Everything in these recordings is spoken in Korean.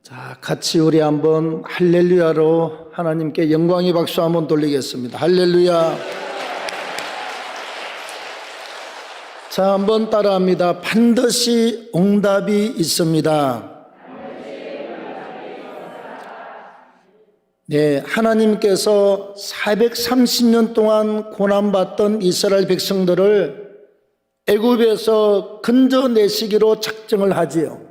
자, 같이 우리 한번 할렐루야로 하나님께 영광의 박수 한번 돌리겠습니다. 할렐루야. 자, 한번 따라합니다. 반드시 응답이 있습니다. 네, 하나님께서 430년 동안 고난받던 이스라엘 백성들을 애굽에서 건져내시기로 작정을 하지요.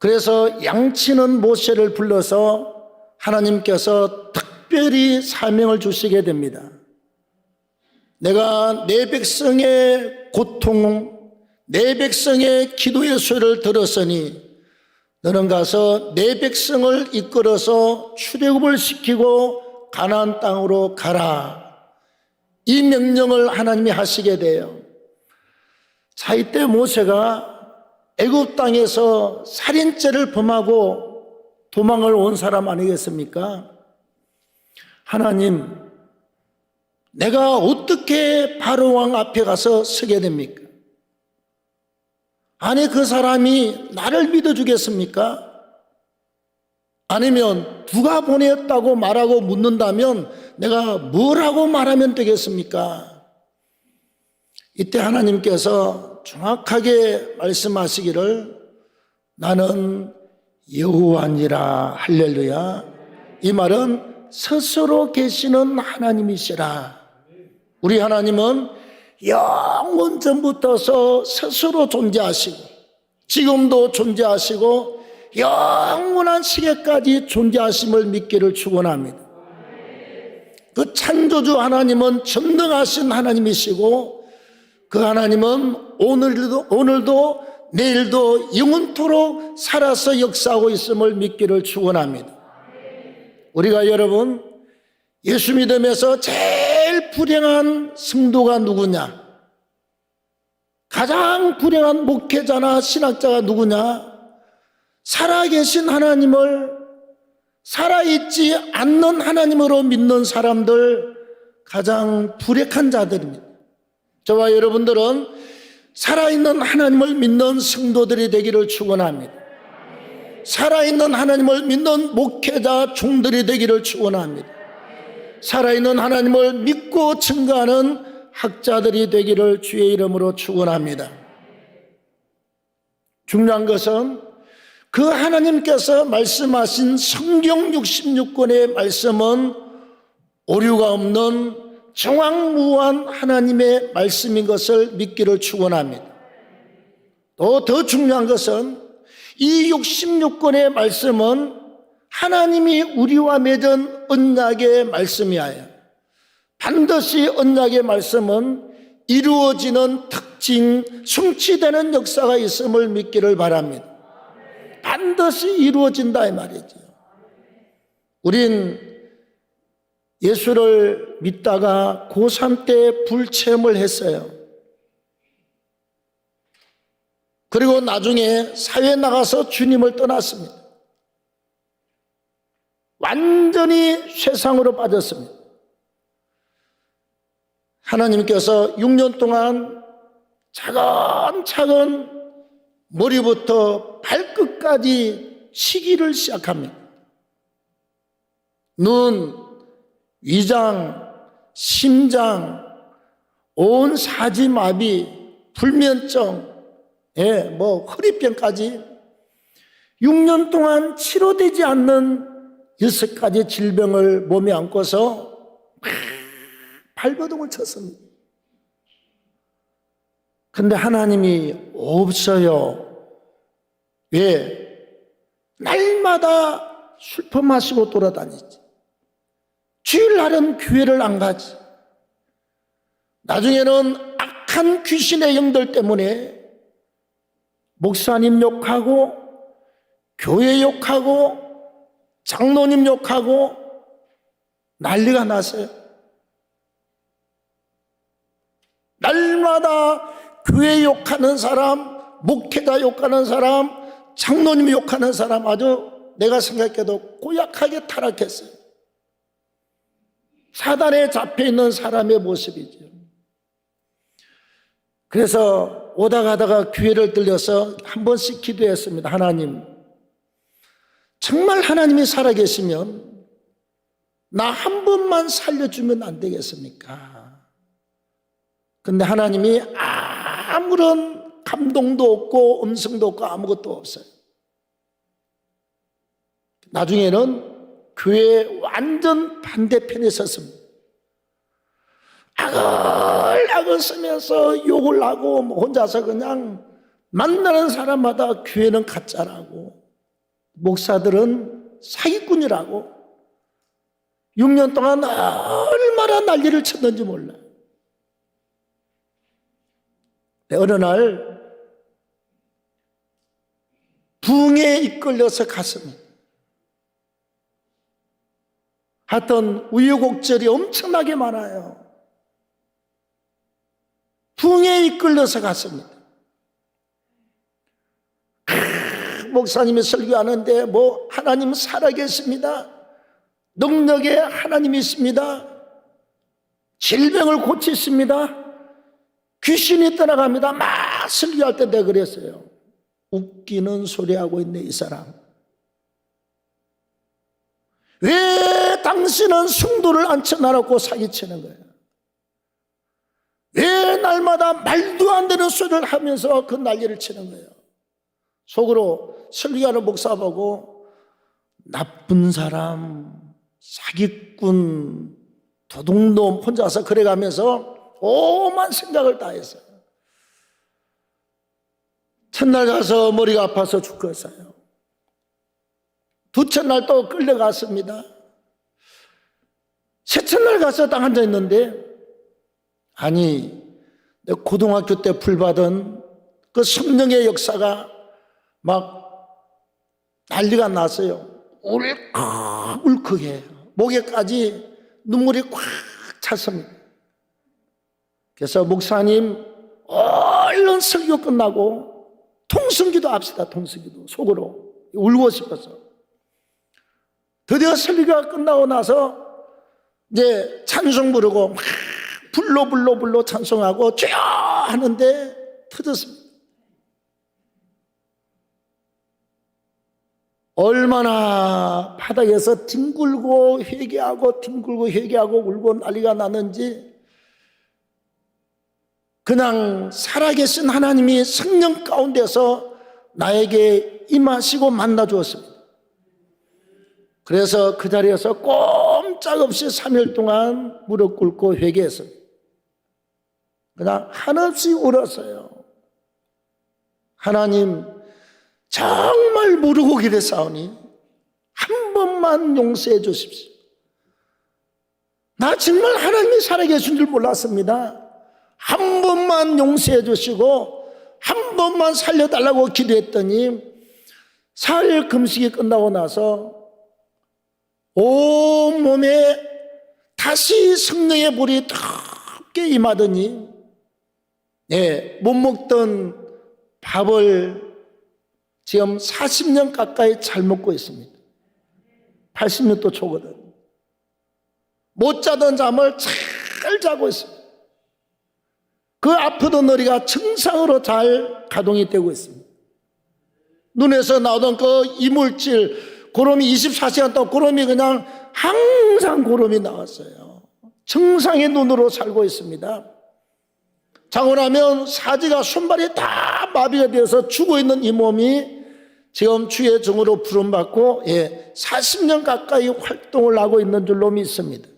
그래서 양치는 모세를 불러서 하나님께서 특별히 사명을 주시게 됩니다. 내가 내 백성의 고통, 내 백성의 기도의 소리를 들었으니 너는 가서 내 백성을 이끌어서 출애굽을 시키고 가나안 땅으로 가라. 이 명령을 하나님이 하시게 돼요. 자, 이때 모세가 애굽 땅에서 살인죄를 범하고 도망을 온 사람 아니겠습니까? 하나님, 내가 어떻게 바로 왕 앞에 가서 서게 됩니까? 아니, 그 사람이 나를 믿어주겠습니까? 아니면 누가 보냈다고 말하고 묻는다면 내가 뭐라고 말하면 되겠습니까? 이때 하나님께서 정확하게 말씀하시기를 나는 여호와니라. 할렐루야. 이 말은 스스로 계시는 하나님이시라. 우리 하나님은 영원 전부터서 스스로 존재하시고 지금도 존재하시고 영원한 시계까지 존재하심을 믿기를 축원합니다. 그 창조주 하나님은 전능하신 하나님이시고 그 하나님은 오늘도 내일도 영원토록 살아서 역사하고 있음을 믿기를 축원합니다. 우리가 여러분 예수 믿음에서 제일 불행한 성도가 누구냐? 가장 불행한 목회자나 신학자가 누구냐? 살아계신 하나님을 살아있지 않는 하나님으로 믿는 사람들 가장 불행한 자들입니다. 저와 여러분들은 살아있는 하나님을 믿는 성도들이 되기를 축원합니다. 살아있는 하나님을 믿는 목회자 종들이 되기를 축원합니다. 살아있는 하나님을 믿고 증거하는 학자들이 되기를 주의 이름으로 축원합니다. 중요한 것은 그 하나님께서 말씀하신 성경 66권의 말씀은 오류가 없는 정확무한 하나님의 말씀인 것을 믿기를 축원합니다. 또 더 중요한 것은 이 66권의 말씀은 하나님이 우리와 맺은 언약의 말씀이에요. 반드시 언약의 말씀은 이루어지는 특징, 성취되는 역사가 있음을 믿기를 바랍니다. 반드시 이루어진다 이 말이죠. 우린 예수를 믿다가 고3 때 불체험을 했어요. 그리고 나중에 사회에 나가서 주님을 떠났습니다. 완전히 쇠상으로 빠졌습니다. 하나님께서 6년 동안 차근차근 머리부터 발끝까지 시기를 시작합니다. 눈, 위장, 심장, 온 사지마비, 불면증, 허리병까지 6년 동안 치료되지 않는 6가지 질병을 몸에 안고서 발버둥을 쳤습니다. 근데 하나님이 없어요. 왜? 날마다 술 마시고 돌아다니지. 주일날은 교회를 안 가지. 나중에는 악한 귀신의 영들 때문에 목사님 욕하고 교회 욕하고 장로님 욕하고 난리가 났어요. 날마다 교회 욕하는 사람, 목회자 욕하는 사람, 장로님 욕하는 사람 아주 내가 생각해도 고약하게 타락했어요. 사단에 잡혀있는 사람의 모습이죠. 그래서 오다 가다가 교회를 들려서 한 번씩 기도했습니다. 하나님, 정말 하나님이 살아계시면 나 한 번만 살려주면 안 되겠습니까? 근데 하나님이 아무런 감동도 없고 음성도 없고 아무것도 없어요. 나중에는 교회 완전 반대편에 섰습니다. 악을 쓰면서 욕을 하고 혼자서 그냥 만나는 사람마다 교회는 가짜라고, 목사들은 사기꾼이라고 6년 동안 얼마나 난리를 쳤는지 몰라요. 어느 날 붕에 이끌려서 갔습니다. 하여튼 우여곡절이 엄청나게 많아요. 붕에 이끌려서 갔습니다. 목사님이 설교하는데 하나님 살아계십니다. 능력에 하나님이 있습니다. 질병을 고치십니다. 귀신이 떠나갑니다. 막 설교할 때 내가 그랬어요. 웃기는 소리하고 있네 이 사람. 왜 당신은 성도를 앉혀놔놓고 사기치는 거예요? 왜 날마다 말도 안 되는 소리를 하면서 그 난리를 치는 거예요? 속으로 설교하는 목사 보고 나쁜 사람, 사기꾼, 도둑놈 혼자서 그래가면서 오만 생각을 다 했어요. 첫날 가서 머리가 아파서 죽었어요. 두째 날 또 끌려갔습니다. 셋째 날 가서 딱 앉아있는데, 아니 내 고등학교 때 불받은 그 성령의 역사가 막 난리가 났어요. 울컥해. 목에까지 눈물이 꽉 찼습니다. 그래서 목사님 얼른 설교 끝나고 통성기도 합시다. 통성기도 속으로 울고 싶어서. 드디어 설교가 끝나고 나서 이제 찬송 부르고 막 불러 찬송하고 쫙 하는데 터졌습니다. 얼마나 바닥에서 뒹굴고 회개하고 울고 난리가 났는지, 그냥 살아계신 하나님이 성령 가운데서 나에게 임하시고 만나 주었습니다. 그래서 그 자리에서 꼼짝없이 3일 동안 무릎 꿇고 회개했습니다. 그냥 한없이 울었어요. 하나님, 정말 모르고 기대사오니 한 번만 용서해 주십시오. 나 정말 하나님이 살아계신 줄 몰랐습니다. 한 번만 용서해 주시고 한 번만 살려달라고 기도했더니 사흘 금식이 끝나고 나서 온몸에 다시 성령의 불이 덥게 임하더니 못 먹던 밥을 지금 40년 가까이 잘 먹고 있습니다. 80년도 초거든. 못 자던 잠을 잘 자고 있습니다. 그 아프던 허리가 정상으로 잘 가동이 되고 있습니다. 눈에서 나오던 그 이물질, 고름이 24시간 동안 고름이 그냥 항상 고름이 나왔어요. 정상의 눈으로 살고 있습니다. 자고 나면 사지가 손발이 다 마비가 되어서 죽어있는 이 몸이 지금 주의 종으로 부름받고 40년 가까이 활동을 하고 있는 줄로 믿습니다.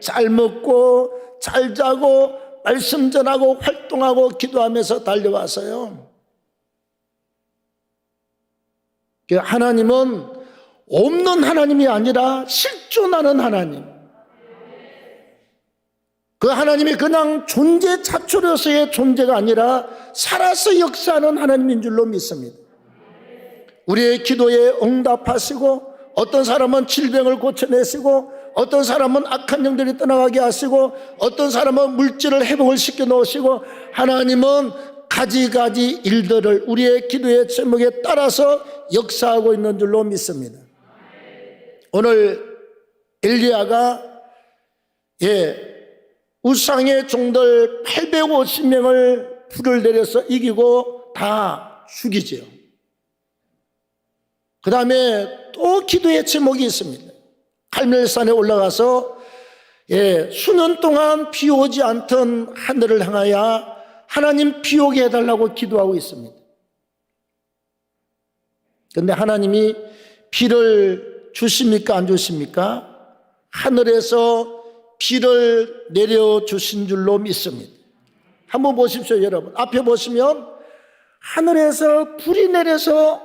잘 먹고 잘 자고 말씀 전하고 활동하고 기도하면서 달려왔어요. 하나님은 없는 하나님이 아니라 실존하는 하나님. 그 하나님이 그냥 존재 자초로서의 존재가 아니라 살아서 역사하는 하나님인 줄로 믿습니다. 우리의 기도에 응답하시고, 어떤 사람은 질병을 고쳐내시고, 어떤 사람은 악한 영들이 떠나가게 하시고, 어떤 사람은 물질을 회복을 시켜 놓으시고, 하나님은 가지가지 일들을 우리의 기도의 제목에 따라서 역사하고 있는 줄로 믿습니다. 오늘 엘리야가 우상의 종들 850명을 불을 내려서 이기고 다 죽이죠. 그 다음에 또 기도의 제목이 있습니다. 갈멜산에 올라가서 수년 동안 비 오지 않던 하늘을 향하여 하나님 비 오게 해달라고 기도하고 있습니다. 그런데 하나님이 비를 주십니까 안 주십니까? 하늘에서 비를 내려주신 줄로 믿습니다. 한번 보십시오, 여러분. 앞에 보시면 하늘에서 불이 내려서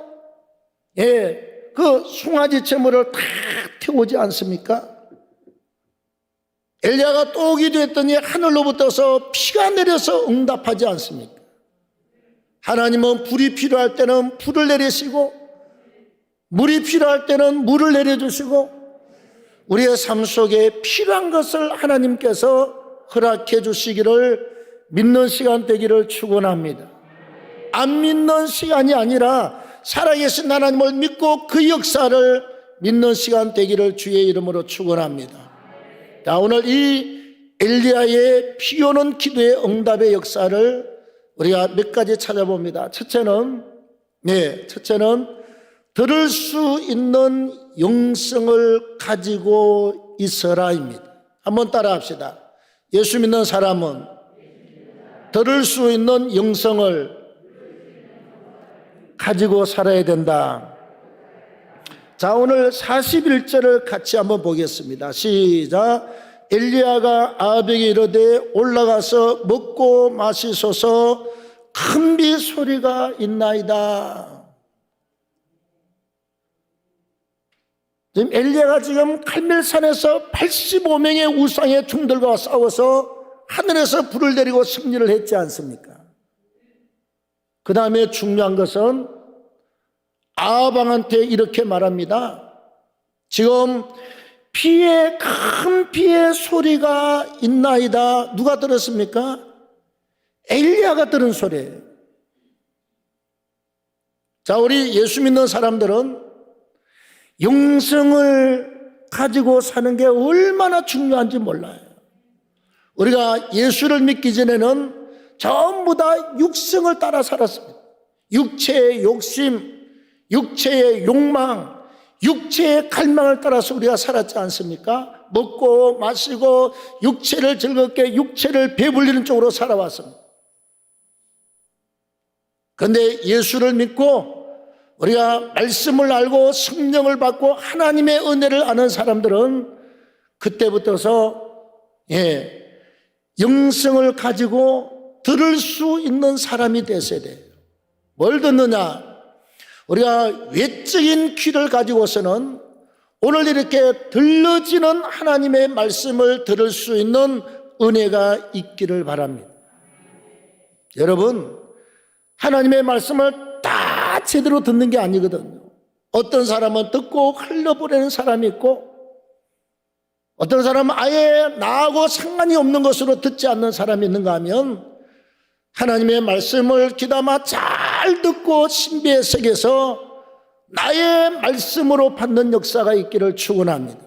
그 송아지 제물을 다 태우지 않습니까? 엘리야가 또 기도했더니 하늘로부터서 비가 내려서 응답하지 않습니까? 하나님은 불이 필요할 때는 불을 내리시고 물이 필요할 때는 물을 내려주시고 우리의 삶 속에 필요한 것을 하나님께서 허락해 주시기를 믿는 시간 되기를 축원합니다. 안 믿는 시간이 아니라 살아계신 하나님을 믿고 그 역사를 믿는 시간 되기를 주의 이름으로 축원합니다. 자, 오늘 이 엘리야의 비 오는 기도의 응답의 역사를 우리가 몇 가지 찾아봅니다. 첫째는 들을 수 있는 영성을 가지고 있어라입니다. 한번 따라 합시다. 예수 믿는 사람은 들을 수 있는 영성을 가지고 살아야 된다. 자, 오늘 41절을 같이 한번 보겠습니다. 시작. 엘리야가 아합에게 이르되 올라가서 먹고 마시소서 큰 비 소리가 있나이다. 지금 엘리야가 지금 갈멜산에서 85명의 우상의 종들과 싸워서 하늘에서 불을 내리고 승리를 했지 않습니까? 그 다음에 중요한 것은 아합 왕한테 이렇게 말합니다. 지금 큰 비의 소리가 있나이다. 누가 들었습니까? 엘리야가 들은 소리예요. 자, 우리 예수 믿는 사람들은 영성을 가지고 사는 게 얼마나 중요한지 몰라요. 우리가 예수를 믿기 전에는 전부 다 육성을 따라 살았습니다. 육체의 욕심, 육체의 욕망, 육체의 갈망을 따라서 우리가 살았지 않습니까? 먹고 마시고 육체를 즐겁게 육체를 배불리는 쪽으로 살아왔습니다. 그런데 예수를 믿고 우리가 말씀을 알고 성령을 받고 하나님의 은혜를 아는 사람들은 그때부터서 영성을 가지고 들을 수 있는 사람이 되어야 돼요. 뭘 듣느냐? 우리가 외적인 귀를 가지고서는 오늘 이렇게 들려지는 하나님의 말씀을 들을 수 있는 은혜가 있기를 바랍니다. 여러분, 하나님의 말씀을 다 제대로 듣는 게 아니거든요. 어떤 사람은 듣고 흘려보내는 사람이 있고 어떤 사람은 아예 나하고 상관이 없는 것으로 듣지 않는 사람이 있는가 하면 하나님의 말씀을 귀담아 잘 듣고 신비의 세계에서 나의 말씀으로 받는 역사가 있기를 축원합니다.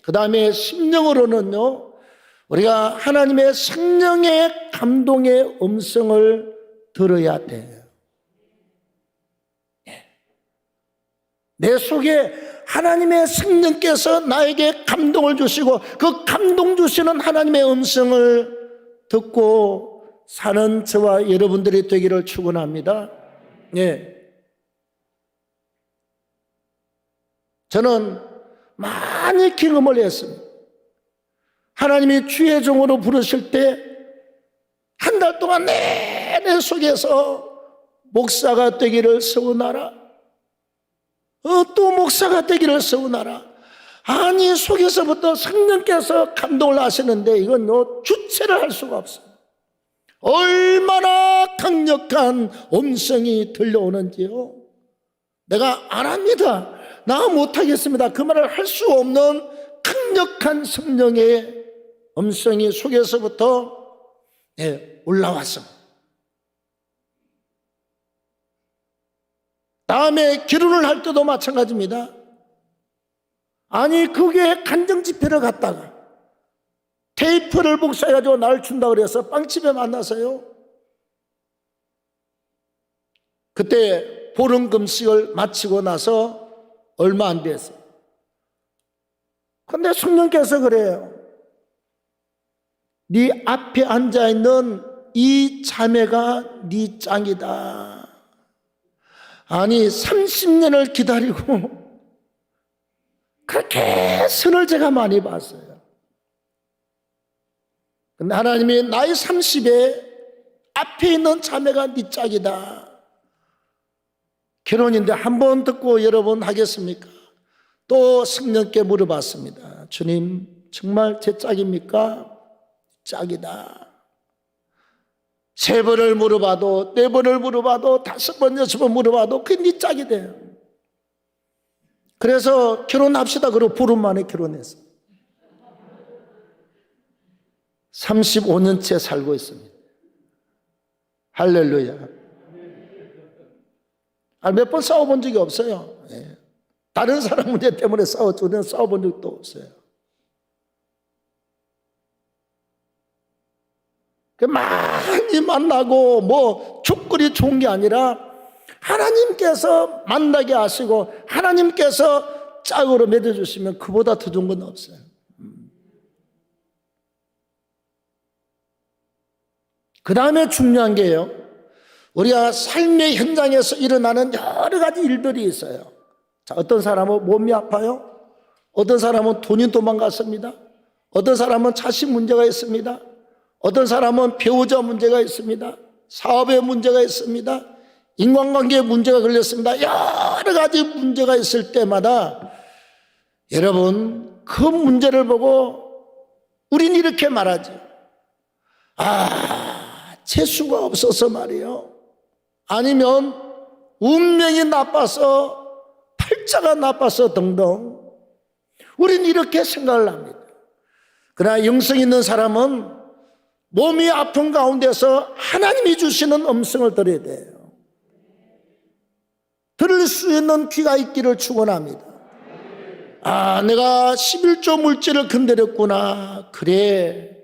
그 다음에 심령으로는요, 우리가 하나님의 성령의 감동의 음성을 들어야 돼요. 내 속에 하나님의 성령께서 나에게 감동을 주시고 그 감동 주시는 하나님의 음성을 듣고 사는 저와 여러분들이 되기를 축원합니다. 저는 많이 경험을 했습니다. 하나님이 주의 종으로 부르실 때 한 달 동안 내내 속에서 목사가 되기를 소원하라. 또 목사가 되기를 소원하라. 아니, 속에서부터 성령께서 감동을 하시는데 이건 주체를 할 수가 없어요. 얼마나 강력한 음성이 들려오는지요. 내가 안 합니다. 나 못하겠습니다. 그 말을 할 수 없는 강력한 성령의 음성이 속에서부터 올라왔습니다. 다음에 결혼을 할 때도 마찬가지입니다. 아니, 그게 간정 집회를 갔다가 테이프를 복사해가지고 날 준다 그래서 빵집에 만나서요. 그때 보름 금식을 마치고 나서 얼마 안 됐어. 근데 성령께서 그래요. 네 앞에 앉아있는 이 자매가 네 짱이다. 아니 30년을 기다리고 그렇게 선을 제가 많이 봤어요. 근데 하나님이 나이 30에 앞에 있는 자매가 네 짝이다. 결혼인데 한 번 듣고 여러 번 하겠습니까? 또 성령께 물어봤습니다. 주님 정말 제 짝입니까? 짝이다. 3번을 물어봐도 4번을 물어봐도 5번 6번 물어봐도 그게 네 짝이 돼요. 그래서 결혼합시다 그러고 보름 만에 결혼했어요. 35년째 살고 있습니다. 할렐루야. 몇 번 싸워본 적이 없어요. 다른 사람 문제 때문에 싸웠죠. 우리는 싸워본 적도 없어요. 많이 만나고 뭐 조건이 좋은 게 아니라 하나님께서 만나게 하시고 하나님께서 짝으로 맺어주시면 그보다 더 좋은 건 없어요. 그 다음에 중요한 게요, 우리가 삶의 현장에서 일어나는 여러 가지 일들이 있어요. 자, 어떤 사람은 몸이 아파요. 어떤 사람은 돈이 도망갔습니다. 어떤 사람은 자식 문제가 있습니다. 어떤 사람은 배우자 문제가 있습니다. 사업에 문제가 있습니다. 인간관계에 문제가 걸렸습니다. 여러 가지 문제가 있을 때마다 여러분 그 문제를 보고 우린 이렇게 말하죠. 재수가 없어서 말이에요. 아니면 운명이 나빠서, 팔자가 나빠서 등등 우린 이렇게 생각을 합니다. 그러나 영성 있는 사람은 몸이 아픈 가운데서 하나님이 주시는 음성을 들어야 돼요. 들을 수 있는 귀가 있기를 축원합니다. 내가 11조 물질을 건드렸구나. 그래,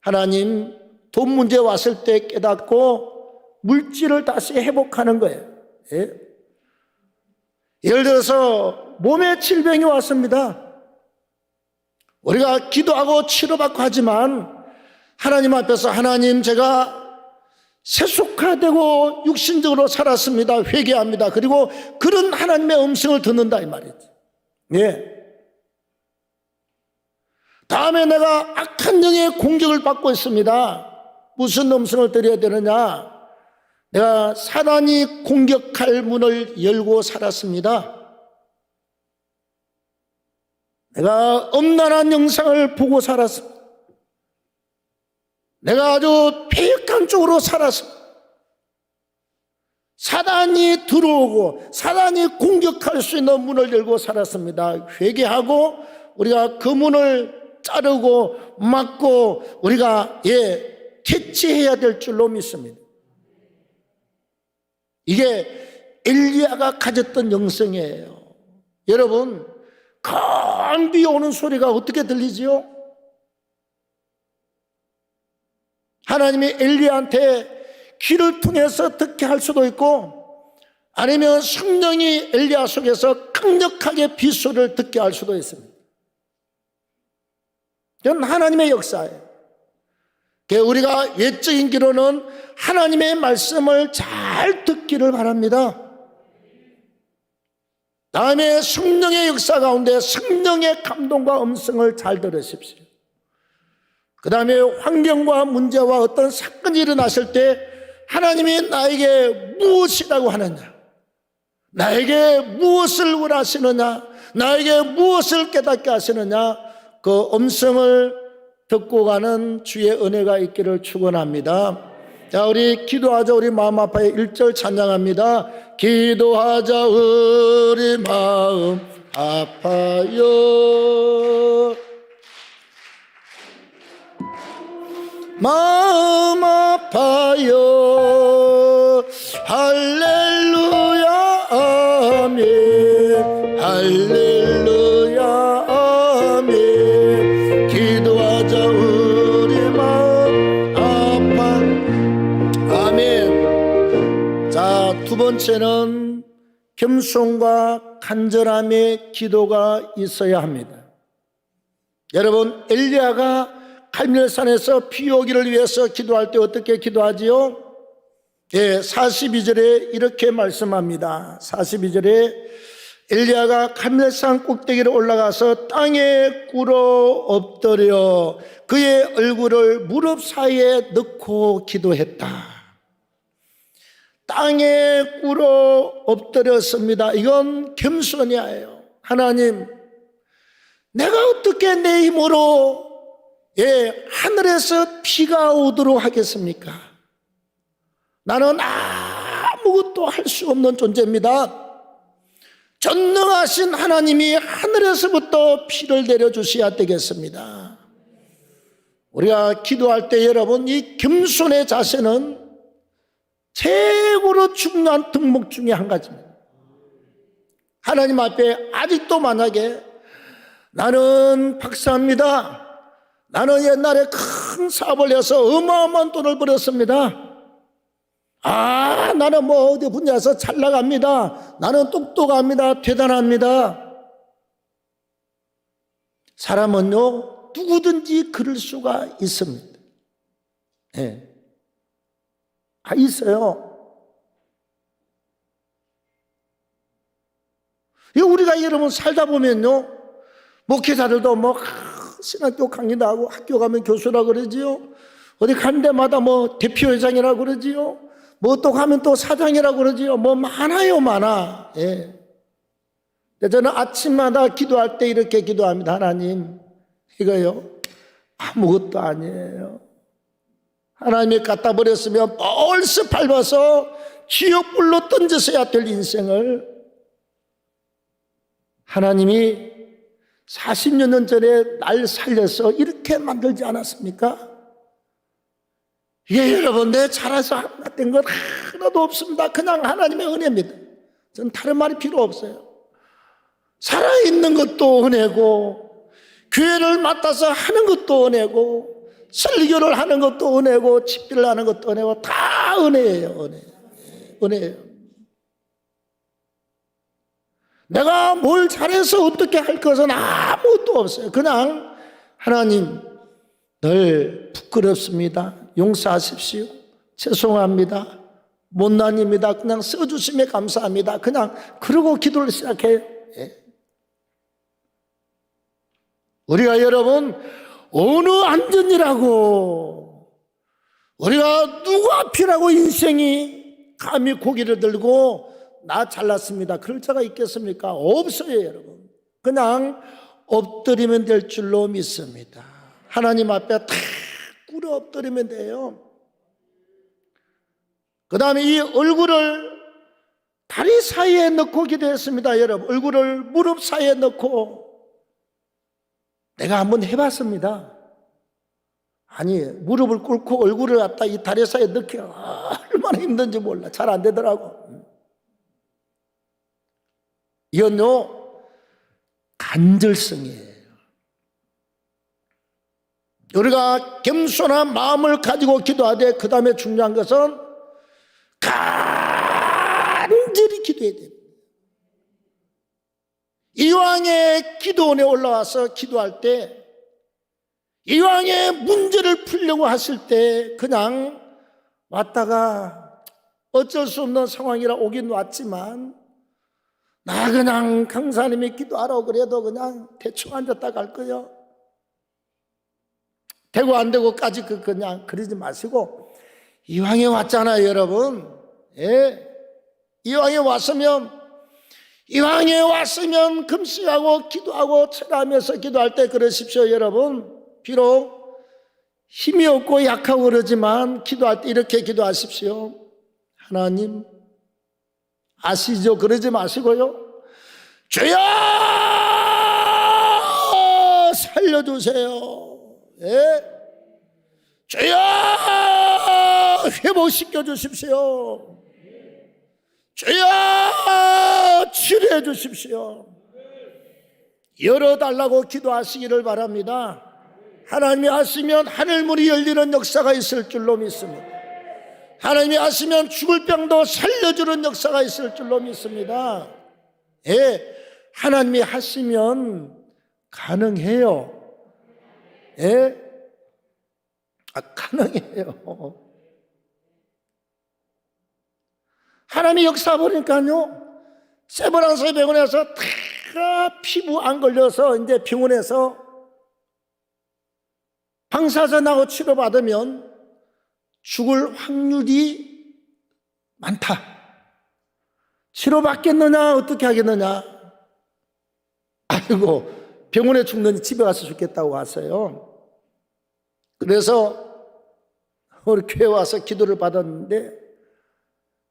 하나님 돈 문제 왔을 때 깨닫고 물질을 다시 회복하는 거예요. 예를 들어서 몸에 질병이 왔습니다. 우리가 기도하고 치료받고 하지만 하나님 앞에서 하나님 제가 세속화되고 육신적으로 살았습니다. 회개합니다. 그리고 그런 하나님의 음성을 듣는다 이 말이죠. 다음에 내가 악한 영의 공격을 받고 있습니다. 무슨 음성을 드려야 되느냐? 내가 사단이 공격할 문을 열고 살았습니다. 내가 엄란한 영상을 보고 살았습니다. 내가 아주 폐역한 쪽으로 살았습니다. 사단이 들어오고 사단이 공격할 수 있는 문을 열고 살았습니다. 회개하고 우리가 그 문을 자르고 막고 우리가 퇴치해야 될 줄로 믿습니다. 이게 엘리야가 가졌던 영성이에요. 여러분, 큰 비 오는 소리가 어떻게 들리지요? 하나님이 엘리야한테 귀를 통해서 듣게 할 수도 있고 아니면 성령이 엘리야 속에서 강력하게 빗소리를 듣게 할 수도 있습니다. 이건 하나님의 역사예요. 우리가 외적인 기로는 하나님의 말씀을 잘 듣기를 바랍니다. 다음에 성령의 역사 가운데 성령의 감동과 음성을 잘 들으십시오. 그 다음에 환경과 문제와 어떤 사건이 일어났을 때 하나님이 나에게 무엇이라고 하느냐, 나에게 무엇을 원하시느냐, 나에게 무엇을 깨닫게 하시느냐, 그 음성을 듣고 가는 주의 은혜가 있기를 축원합니다. 자, 우리 기도하자. 우리 마음 아파요. 1절 찬양합니다. 기도하자. 우리 마음 아파요. 마음 아파요. 할렐루야 아멘. 할렐루야 아멘. 기도하자. 우리 마음 아파. 아멘. 자, 두 번째는 겸손과 간절함의 기도가 있어야 합니다. 여러분, 엘리야가 갈멜산에서 비 오기를 위해서 기도할 때 어떻게 기도하지요? 42절에 이렇게 말씀합니다. 42절에 엘리야가 갈멜산 꼭대기로 올라가서 땅에 꿇어 엎드려 그의 얼굴을 무릎 사이에 넣고 기도했다. 땅에 꿇어 엎드렸습니다. 이건 겸손이에요. 하나님, 내가 어떻게 내 힘으로 하늘에서 비가 오도록 하겠습니까? 나는 아무것도 할 수 없는 존재입니다. 전능하신 하나님이 하늘에서부터 비를 내려주셔야 되겠습니다. 우리가 기도할 때 여러분, 이 겸손의 자세는 최고로 중요한 덕목 중에 한 가지입니다. 하나님 앞에 아직도 만약에 나는 박사입니다. 나는 옛날에 큰 사업을 해서 어마어마한 돈을 벌었습니다. 나는 어디 분야에서 잘 나갑니다. 나는 똑똑합니다. 대단합니다. 사람은요, 누구든지 그럴 수가 있습니다. 있어요. 우리가 여러분 살다 보면요, 목회자들도 신학교 강의도 하고 학교 가면 교수라 그러지요. 어디 간 데마다 대표회장이라 그러지요. 또 가면 또 사장이라 그러지요. 많아요, 많아. 저는 아침마다 기도할 때 이렇게 기도합니다. 하나님, 이거요, 아무것도 아니에요. 하나님이 갖다 버렸으면 벌써 밟아서 지옥불로 던져서야 될 인생을 하나님이 40년 전에 날 살려서 이렇게 만들지 않았습니까? 여러분, 내 잘해서 된 건 하나도 없습니다. 그냥 하나님의 은혜입니다. 저는 다른 말이 필요 없어요. 살아있는 것도 은혜고, 교회를 맡아서 하는 것도 은혜고, 설교를 하는 것도 은혜고, 집필을 하는 것도 은혜고, 다 은혜예요. 은혜예요. 내가 뭘 잘해서 어떻게 할 것은 아무것도 없어요. 그냥 하나님, 늘 부끄럽습니다. 용서하십시오. 죄송합니다. 못난입니다. 그냥 써주심에 감사합니다. 그냥 그러고 기도를 시작해요. 우리가 여러분, 어느 안전이라고, 우리가 누구 앞이라고 인생이 감히 고개를 들고 나 잘났습니다, 그럴 자가 있겠습니까? 없어요, 여러분. 그냥 엎드리면 될 줄로 믿습니다. 하나님 앞에 탁 꿇어 엎드리면 돼요. 그 다음에 이 얼굴을 다리 사이에 넣고 기도했습니다. 여러분, 얼굴을 무릎 사이에 넣고, 내가 한번 해봤습니다. 무릎을 꿇고 얼굴을 갖다 이 다리 사이에 넣기 얼마나 힘든지 몰라. 잘 안 되더라고. 이건요, 간절성이에요. 우리가 겸손한 마음을 가지고 기도하되, 그 다음에 중요한 것은 간절히 기도해야 됩니다. 이왕에 기도원에 올라와서 기도할 때, 이왕에 문제를 풀려고 하실 때 그냥 왔다가 어쩔 수 없는 상황이라 오긴 왔지만, 나 그냥 강사님이 기도하라고 그래도 그냥 대충 앉았다 갈 거요. 되고 안 되고까지 그냥 그러지 마시고, 이왕에 왔잖아요, 여러분. 이왕에 왔으면 금식하고 기도하고 철하면서 기도할 때 그러십시오, 여러분. 비록 힘이 없고 약하고 그러지만 기도할 때 이렇게 기도하십시오. 하나님, 아시죠? 그러지 마시고요, 주여 살려주세요. 주여 회복시켜 주십시오. 주여 치료해 주십시오. 열어달라고 기도하시기를 바랍니다. 하나님이 하시면 하늘문이 열리는 역사가 있을 줄로 믿습니다. 하나님이 하시면 죽을 병도 살려주는 역사가 있을 줄로 믿습니다. 하나님이 하시면 가능해요. 예? 가능해요. 하나님이 역사 보니까요, 세브란스 병원에서 다 피부 안 걸려서 이제 병원에서 방사선하고 치료받으면 죽을 확률이 많다. 치료받겠느냐, 어떻게 하겠느냐. 아이고, 병원에 죽느니 집에 가서 죽겠다고 하세요. 그래서 우리 교회 와서 기도를 받았는데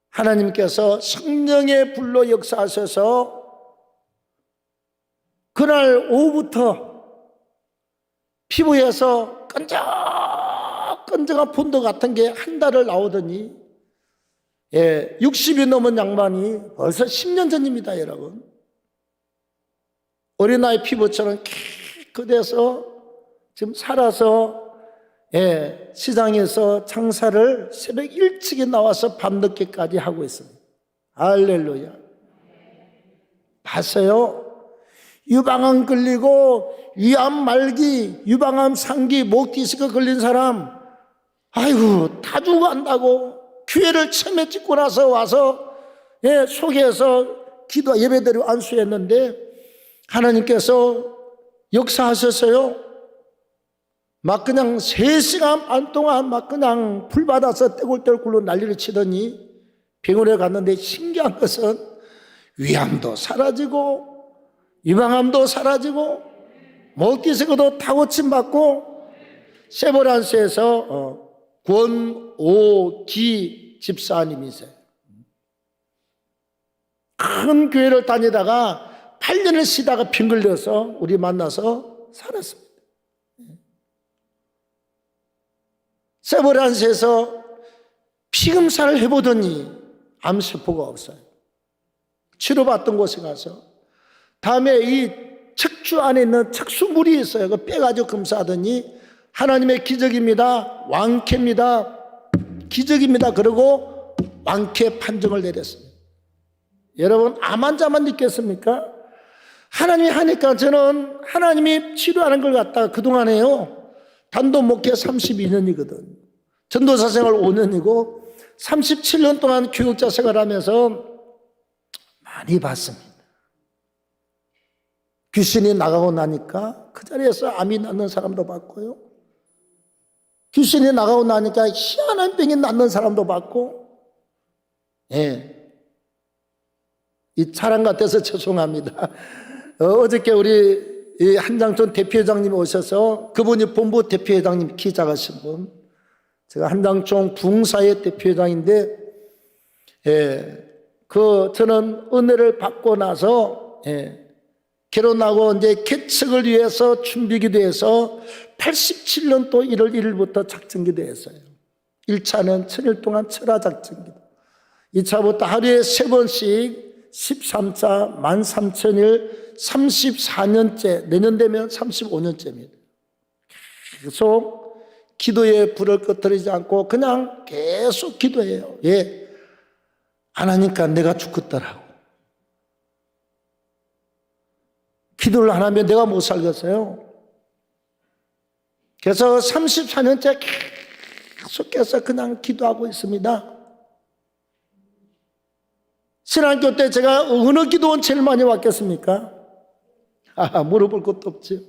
하나님께서 성령의 불로 역사하셔서 그날 오후부터 피부에서 끈적끈적한 본드 같은 게 한 달을 나오더니 60이 넘은 양반이 벌써 10년 전입니다, 여러분. 어린아이 피부처럼 깨끗해서 지금 살아서 시장에서 장사를 새벽 일찍이 나와서 밤늦게까지 하고 있습니다. 할렐루야. 봤어요? 유방암 걸리고 위암 말기, 유방암 상기, 목 디스크 걸린 사람, 아이고 다 죽어간다고 교회를 처음에 찍고 나서 와서 소개해서 기도 예배드리고 안수했는데 하나님께서 역사하셨어요. 막 그냥 3시간 반 동안 막 그냥 불 받아서 떼굴떼굴 굴러 난리를 치더니 병원에 갔는데 신기한 것은 위암도 사라지고 유방암도 사라지고 목디스크도 다 고침받고 세브란스에서 권오기 집사님이세요. 큰 교회를 다니다가 8년을 쉬다가 병 걸려서 우리 만나서 살았습니다. 세브란스에서 피검사를 해보더니 암세포가 없어요. 치료받던 곳에 가서 다음에 이 척추 안에 있는 척수물이 있어요. 그 빼가지고 검사하더니 하나님의 기적입니다. 완쾌입니다. 기적입니다. 그러고 완쾌 판정을 내렸습니다. 여러분 암 환자만 믿겠습니까? 하나님이 하니까 저는 하나님이 치료하는 걸 갖다가 그동안에요. 단독 목회 32년이거든. 전도사 생활 5년이고 37년 동안 교육자 생활하면서 많이 봤습니다. 귀신이 나가고 나니까 그 자리에서 암이 낫는 사람도 봤고요. 귀신이 나가고 나니까 희한한 병이 낫는 사람도 봤고, 이 자랑 같아서 죄송합니다. 어저께 우리 이 한장촌 대표회장님이 오셔서 그분이 본부 대표회장님 키 작으신 분, 제가 한장촌 붕사의 대표회장인데, 저는 은혜를 받고 나서 결혼하고 이제 개척을 위해서 준비기도해서 87년도 1월 1일부터 작정기도했어요. 1차는 천일 동안 철화작정기도, 2차부터 하루에 3번씩 13차 13,000일 34년째, 내년 되면 35년째입니다. 계속 기도에 불을 꺼뜨리지 않고 그냥 계속 기도해요. 안 하니까 내가 죽겠더라고. 기도를 안 하면 내가 못 살겠어요. 그래서 34년째 계속해서 그냥 기도하고 있습니다. 신학교 때 제가 어느 기도원 제일 많이 왔겠습니까? 물어볼 것도 없죠.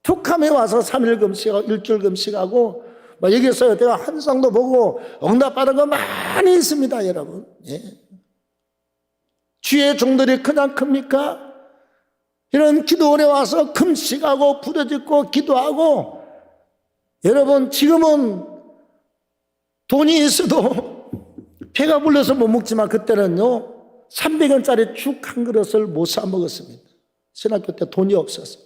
툭함에 와서 3일 금식하고 일주일 금식하고 막 여기서 내가 환상도 보고 응답받은 거 많이 있습니다, 여러분. 주의 종들이 그냥 큽니까? 이런 기도원에 와서 금식하고 부르짖고 기도하고, 여러분 지금은 돈이 있어도 배가 불러서 못 먹지만 그때는요 300원짜리 죽 한 그릇을 못 사 먹었습니다. 신학교 때 돈이 없어서.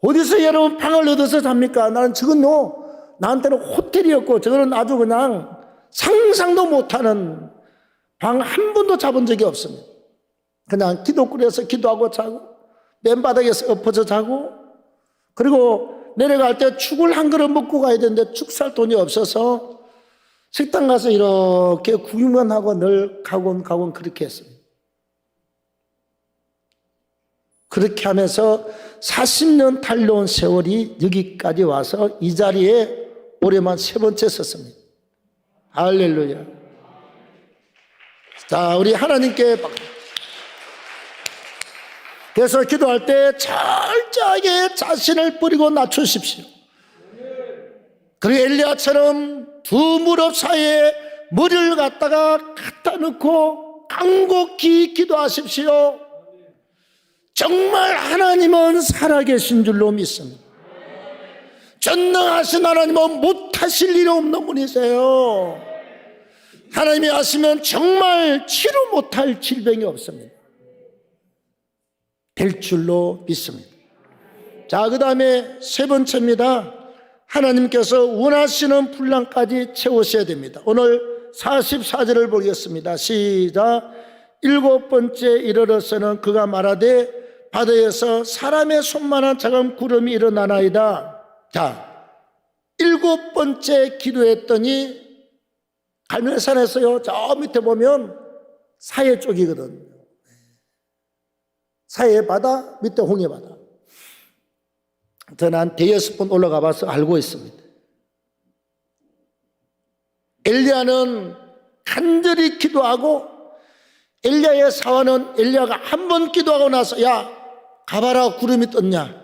어디서 여러분 방을 얻어서 잡니까? 나는 저건요 나한테는 호텔이었고 저거는 아주 그냥 상상도 못하는 방 한 번도 잡은 적이 없습니다. 그냥 기도구리에서 기도하고 자고 맨바닥에서 엎어져 자고, 그리고 내려갈 때 죽을 한 그릇 먹고 가야 되는데 죽 살 돈이 없어서 식당 가서 이렇게 구경만 하고 늘 가곤 그렇게 했습니다. 그렇게 하면서 40년 달려온 세월이 여기까지 와서 이 자리에 올해만 3번째 섰습니다. 할렐루야. 자, 우리 하나님께 그래서 기도할 때 철저하게 자신을 뿌리고 낮추십시오. 그리고 엘리야처럼 두 무릎 사이에 머리를 갖다 놓고 간곡히 기도하십시오. 정말 하나님은 살아계신 줄로 믿습니다. 전능하신 하나님은 못하실 일이 없는 분이세요. 하나님이 하시면 정말 치료 못할 질병이 없습니다. 될 줄로 믿습니다. 자, 그 다음에 3번째입니다. 하나님께서 원하시는 분량까지 채우셔야 됩니다. 오늘 44절을 보겠습니다. 시작. 7번째 이르러서는 그가 말하되 바다에서 사람의 손만한 작은 구름이 일어나나이다. 자, 7번째 기도했더니 갈멜산에서요, 저 밑에 보면 사해 쪽이거든요. 사해 바다, 밑에 홍해 바다. 저는 한 5-6번 올라가 봐서 알고 있습니다. 엘리야는 간절히 기도하고, 엘리야의 사원은 엘리야가 한 번 기도하고 나서 야 가봐라 구름이 떴냐?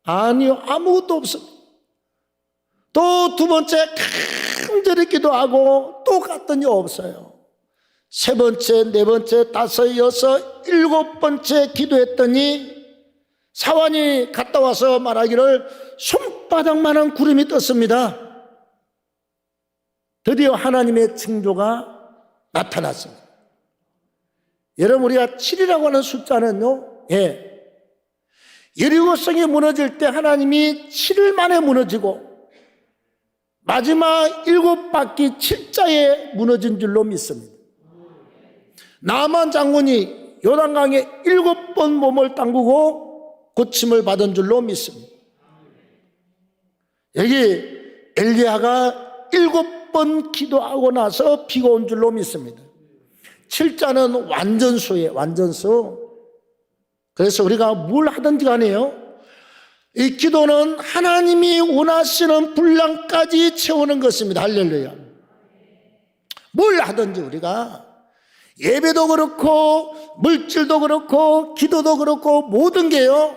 아니요, 아무것도 없습니다. 또 2번째 간절히 기도하고 또 갔더니 없어요. 3번째, 4번째, 5, 6, 7번째 기도했더니 사원이 갔다 와서 말하기를 손바닥만한 구름이 떴습니다. 드디어 하나님의 징조가 나타났습니다. 여러분, 우리가 7이라고 하는 숫자는요, 여리고성이 무너질 때 하나님이 7일 만에 무너지고 마지막 7바퀴 7자에 무너진 줄로 믿습니다. 나만 장군이 요단강에 7번 몸을 담그고 고침을 받은 줄로 믿습니다. 여기 엘리야가 7번 기도하고 나서 비가 온 줄로 믿습니다. 7자는 완전수예요, 완전수. 그래서 우리가 뭘 하든지 간에요, 이 기도는 하나님이 원하시는 분량까지 채우는 것입니다. 할렐루야. 뭘 하든지 우리가 예배도 그렇고 물질도 그렇고 기도도 그렇고 모든 게요,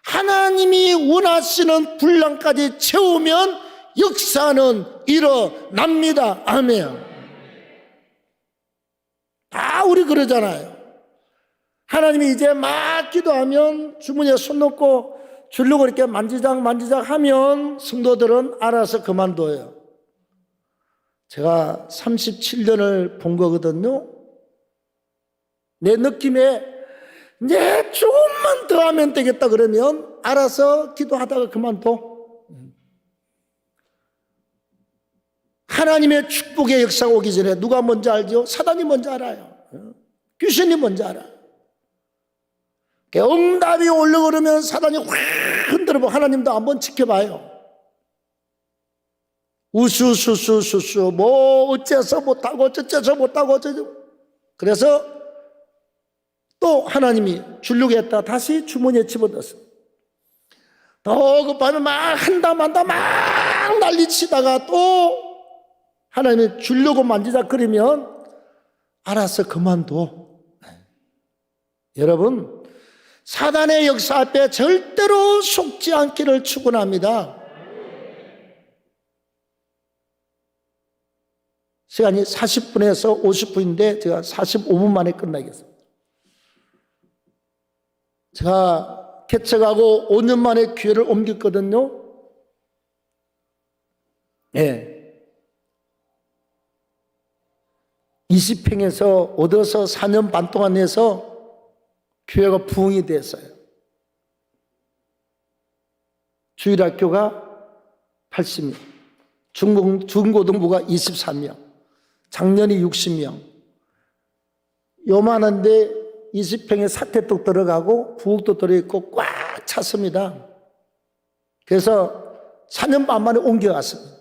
하나님이 원하시는 분량까지 채우면 역사는 일어납니다. 아멘. 다 우리 그러잖아요. 하나님이 이제 막 기도하면 주머니에 손 넣고 주려고 이렇게 만지작 하면 성도들은 알아서 그만둬요. 제가 37년을 본 거거든요. 내 느낌에 이제 조금만 더 하면 되겠다 그러면 알아서 기도하다가 그만둬. 하나님의 축복의 역사가 오기 전에 누가 먼저 알죠? 사단이 먼저 알아요. 귀신이 먼저 알아요. 응답이 오려고 그러면 사단이 확 흔들어보고 하나님도 한번 지켜봐요. 우수수수수수 뭐 어째서 못하고 어째서 못하고 어째서. 그래서 또 하나님이 주려고 했다 다시 주머니에 집어넣었어. 더 급하면 막 한다 만다 막 난리치다가 또 하나님이 주려고 만지작거리면 알아서 그만둬. 여러분, 사단의 역사 앞에 절대로 속지 않기를 축원합니다. 시간이 40분에서 50분인데 제가 45분 만에 끝나겠습니다. 제가 개척하고 5년 만에 교회를 옮겼거든요. 20평에서 얻어서 4년 반 동안 해서 교회가 부흥이 됐어요. 주일학교가 80명, 중고등부가 23명, 작년이 60명. 요만한데 20평에 사태떡 들어가고 부엌도 들어있고 꽉 찼습니다. 그래서 4년 반 만에 옮겨갔습니다.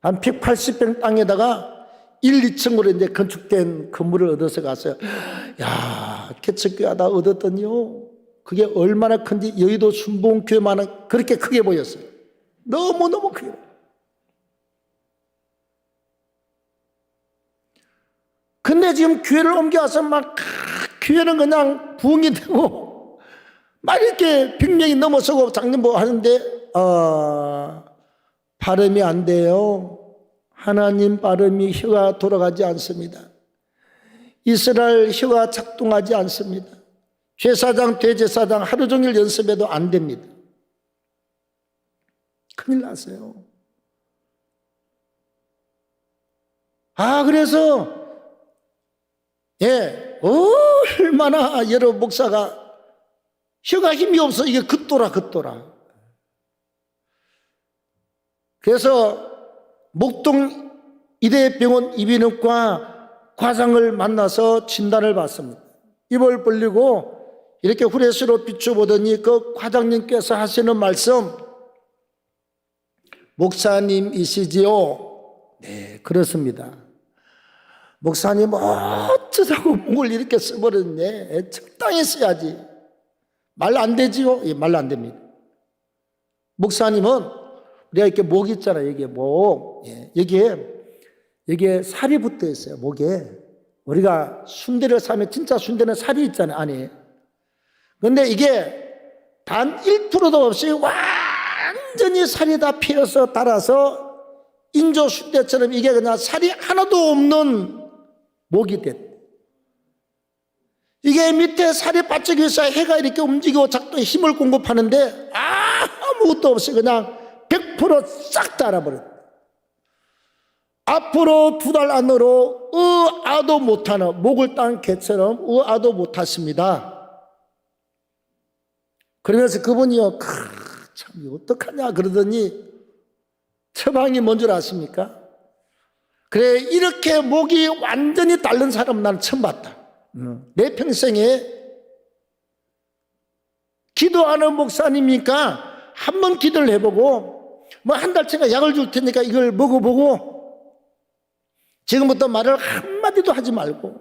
한 180평 땅에다가 1, 2층으로 이제 건축된 건물을 얻어서 갔어요. 야, 개척교회 하다 얻었더니요, 그게 얼마나 큰지 여의도 순복음교회만은 그렇게 크게 보였어요. 너무너무 크게 보여요. 근데 지금 교회를 옮겨와서 막 교회는 그냥 부흥이 되고 막 이렇게 100명이 넘어서고 장년보 하는데 발음이 안 돼요. 하나님 발음이 혀가 돌아가지 않습니다. 이스라엘 혀가 작동하지 않습니다. 제사장, 대제사장 하루 종일 연습해도 안 됩니다. 큰일 났어요. 그래서 얼마나 여러 목사가 혀가 힘이 없어. 이게 긋돌아. 그래서 목동 이대병원 이비인후과 과장을 만나서 진단을 받습니다. 입을 벌리고 이렇게 후레쉬로 비춰보더니 그 과장님께서 하시는 말씀, 목사님이시지요? 네, 그렇습니다. 목사님 어쩌자고 목을 이렇게 써버렸네. 적당히 써야지. 말 안 되지요? 예, 말 안 됩니다. 목사님은 우리가 이렇게 목 있잖아요. 여기에 목. 예, 여기에 살이 붙어 있어요. 목에. 우리가 순대를 사면 진짜 순대는 살이 있잖아요. 안에. 근데 이게 단 1%도 없이 완전히 살이 다 피어서 달아서 인조 순대처럼 이게 그냥 살이 하나도 없는 목이 됐. 이게 밑에 살이 바짝 있어 해가 이렇게 움직이고 작동에 힘을 공급하는데 아무것도 없이 그냥 100% 싹 다 알아버렸다. 앞으로 2달 안으로 의아도 못하는, 목을 딴 개처럼 의아도 못하십니다. 그러면서 그분이요, 참 어떡하냐 그러더니 처방이 뭔 줄 아십니까? 그래, 이렇게 목이 완전히 다른 사람 나는 처음 봤다. 내 평생에 기도하는 목사님이니까 한번 기도를 해보고 뭐 한 달치가 약을 줄 테니까 이걸 먹어보고 지금부터 말을 한마디도 하지 말고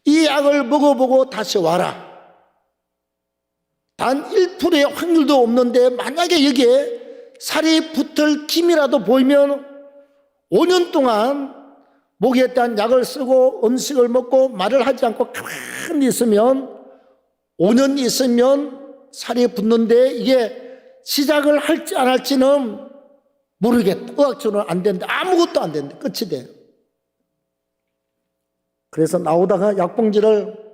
이 약을 먹어보고 다시 와라. 단 1%의 확률도 없는데 만약에 여기에 살이 붙을 김이라도 보이면 5년 동안 목에 대한 약을 쓰고 음식을 먹고 말을 하지 않고 가만히 있으면 5년 있으면 살이 붙는데 이게 시작을 할지 안 할지는 모르겠다. 의학적으로는 안 된다. 아무것도 안 된다. 끝이 돼요. 그래서 나오다가 약봉지를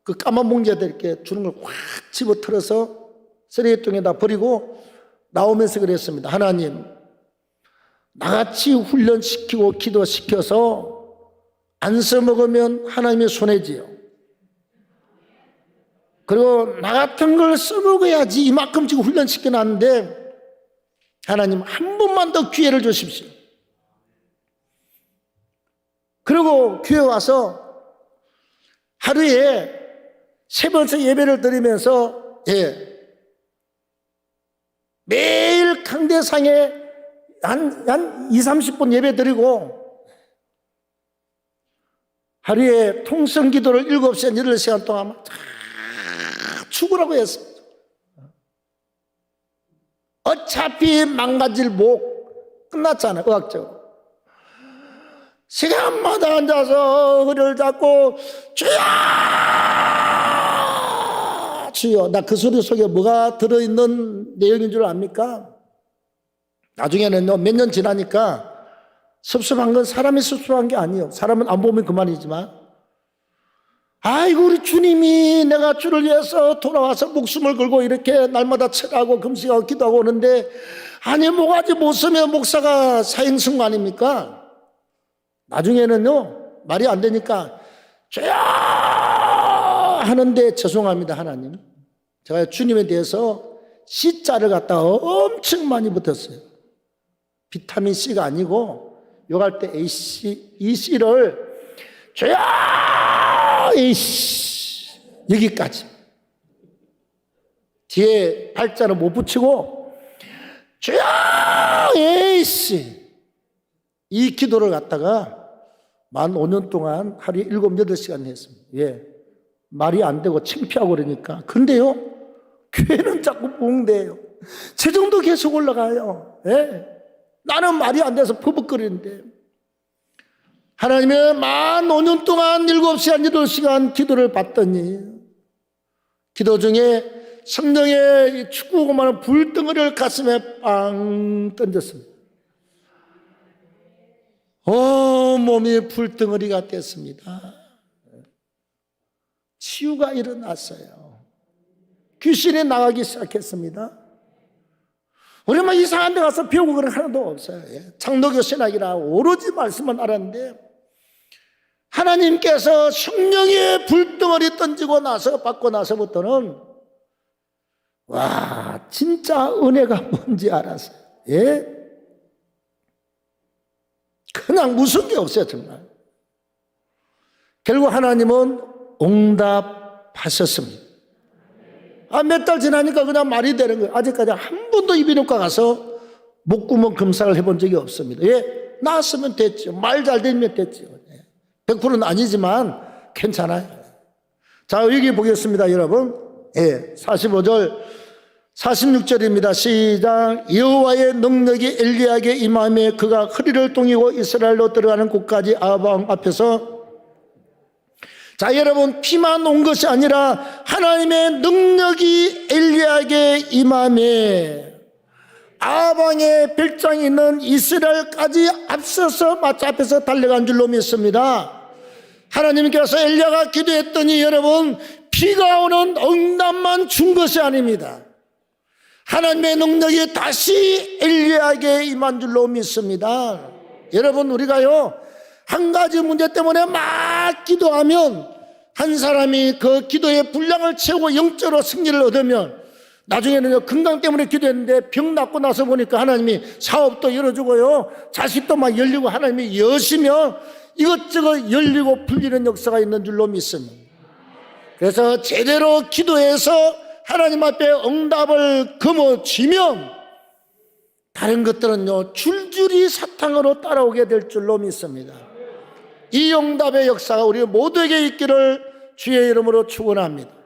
그 까만 봉지에다 이렇게 주는 걸 확 집어 털어서 쓰레기통에다 버리고 나오면서 그랬습니다. 하나님, 나같이 훈련시키고 기도시켜서 안 써먹으면 하나님의 손해지요. 그리고 나 같은 걸 써먹어야지 이만큼 지금 훈련시켜놨는데 하나님 한 번만 더 기회를 주십시오. 그리고 교회 와서 하루에 3번씩 예배를 드리면서 매일 강대상에 한 2, 30분 예배 드리고 하루에 통성 기도를 7시간, 8시간 동안 다 죽으라고 했습니다. 어차피 망가질 목 끝났잖아요, 의학적으로. 시간마다 앉아서 허리를 잡고 주여 주여. 나 그 소리 속에 뭐가 들어있는 내용인 줄 압니까? 나중에는 몇 년 지나니까 섭섭한 건 사람이 섭섭한 게 아니에요. 사람은 안 보면 그만이지만 아이고 우리 주님이 내가 주를 위해서 돌아와서 목숨을 걸고 이렇게 날마다 철하고 금식하고 기도하고 오는데 아니 뭐가지 못 쓰면 목사가 사형승고 아닙니까? 나중에는요 말이 안 되니까 죄야 하는데 죄송합니다 하나님, 제가 주님에 대해서 C자를 갖다 엄청 많이 붙였어요. 비타민 C가 아니고 욕할 때 AC, EC를 죄야 에이씨 여기까지 뒤에 발자를 못 붙이고 죄야 에이씨 이 기도를 갖다가 만 5년 동안 하루에 7, 8시간 했습니다. 예. 말이 안 되고 창피하고 그러니까. 근데요, 교회는 자꾸 붕대요. 체중도 계속 올라가요. 예. 나는 말이 안 돼서 퍼벅거리는데. 하나님의 만 5년 동안 7시간, 8시간 기도를 받더니, 기도 중에 성령의 축구고 많은 불덩어리를 가슴에 빵 던졌습니다. 몸이 불덩어리가 됐습니다. 치유가 일어났어요. 귀신이 나가기 시작했습니다. 우리만 이상한 데 가서 배우고 그런 하나도 없어요. 장로교 신학이라 오로지 말씀만 알았는데, 하나님께서 성령의 불덩어리 던지고 나서 받고 나서부터는 와, 진짜 은혜가 뭔지 알았어요. 예? 그냥 무슨 게 없어요, 정말. 결국 하나님은 응답하셨습니다. 몇 달 지나니까 그냥 말이 되는 거예요. 아직까지 한 번도 이비인후과 가서 목구멍 검사를 해본 적이 없습니다. 예, 나았으면 됐죠. 말 잘 되면 됐죠. 100%는 아니지만 괜찮아요. 자, 여기 보겠습니다, 여러분. 예, 45절, 46절입니다. 시작. 여호와의 능력이 엘리야에게 임하며 그가 허리를 동이고 이스라엘로 들어가는 곳까지 아합 왕 앞에서, 자, 여러분, 피만 온 것이 아니라 하나님의 능력이 엘리야에게 임하며 아합 왕의 별장에 있는 이스라엘까지 앞서서 마차 앞에서 달려간 줄로 믿습니다. 하나님께서 엘리야가 기도했더니 여러분, 비가 오는 응답만 준 것이 아닙니다. 하나님의 능력이 다시 엘리야에게 임한 줄로 믿습니다. 여러분, 우리가요, 한 가지 문제 때문에 막 기도하면 한 사람이 그 기도의 분량을 채우고 영적으로 승리를 얻으면 나중에는 건강 때문에 기도했는데 병 낫고 나서 보니까 하나님이 사업도 열어주고요, 자식도 막 열리고 하나님이 여시며 이것저것 열리고 풀리는 역사가 있는 줄로 믿습니다. 그래서 제대로 기도해서 하나님 앞에 응답을 거머쥐면 다른 것들은요, 줄줄이 사탕으로 따라오게 될 줄로 믿습니다. 이 응답의 역사가 우리 모두에게 있기를 주의 이름으로 축원합니다.